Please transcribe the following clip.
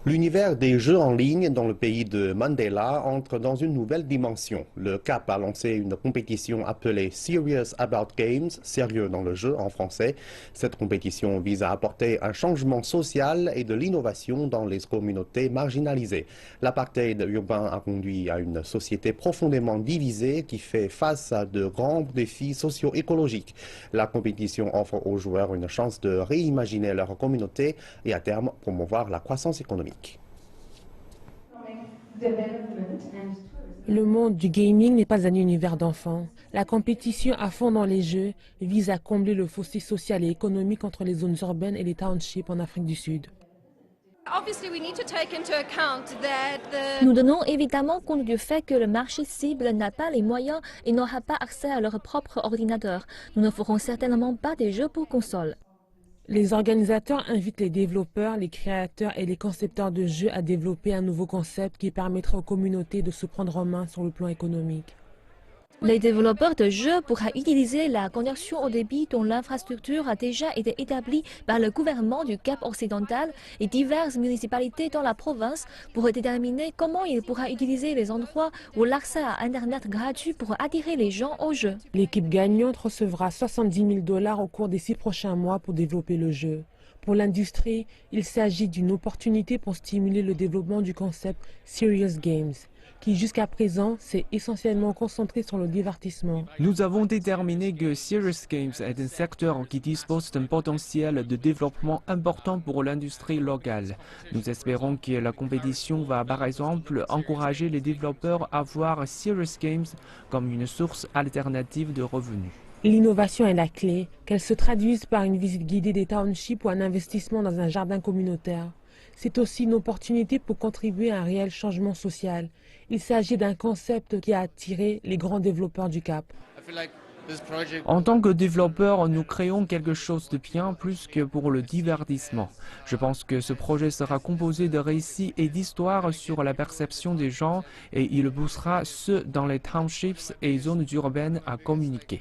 L'univers des jeux en ligne dans le pays de Mandela entre dans une nouvelle dimension. Le CAP a lancé une compétition appelée Serious About Games, sérieux dans le jeu en français. Cette compétition vise à apporter un changement social et de l'innovation dans les communautés marginalisées. L'apartheid urbain a conduit à une société profondément divisée qui fait face à de grands défis socio-écologiques. La compétition offre aux joueurs une chance de réimaginer leur communauté et à terme promouvoir la croissance économique. Le monde du gaming n'est pas un univers d'enfants. La compétition à fond dans les jeux vise à combler le fossé social et économique entre les zones urbaines et les townships en Afrique du Sud. Nous donnons évidemment compte du fait que le marché cible n'a pas les moyens et n'aura pas accès à leur propre ordinateur. Nous ne ferons certainement pas des jeux pour console. Les organisateurs invitent les développeurs, les créateurs et les concepteurs de jeux à développer un nouveau concept qui permettra aux communautés de se prendre en main sur le plan économique. Les développeurs de jeux pourront utiliser la connexion au débit dont l'infrastructure a déjà été établie par le gouvernement du Cap occidental et diverses municipalités dans la province pour déterminer comment ils pourront utiliser les endroits où l'accès à Internet gratuit pour attirer les gens au jeu. L'équipe gagnante recevra 70 000 $ au cours des 6 prochains mois pour développer le jeu. Pour l'industrie, il s'agit d'une opportunité pour stimuler le développement du concept Serious Games, qui jusqu'à présent s'est essentiellement concentré sur le divertissement. Nous avons déterminé que Serious Games est un secteur qui dispose d'un potentiel de développement important pour l'industrie locale. Nous espérons que la compétition va par exemple encourager les développeurs à voir Serious Games comme une source alternative de revenus. L'innovation est la clé, qu'elle se traduise par une visite guidée des townships ou un investissement dans un jardin communautaire. C'est aussi une opportunité pour contribuer à un réel changement social. Il s'agit d'un concept qui a attiré les grands développeurs du Cap. En tant que développeur, nous créons quelque chose de bien plus que pour le divertissement. Je pense que ce projet sera composé de récits et d'histoires sur la perception des gens et il poussera ceux dans les townships et zones urbaines à communiquer.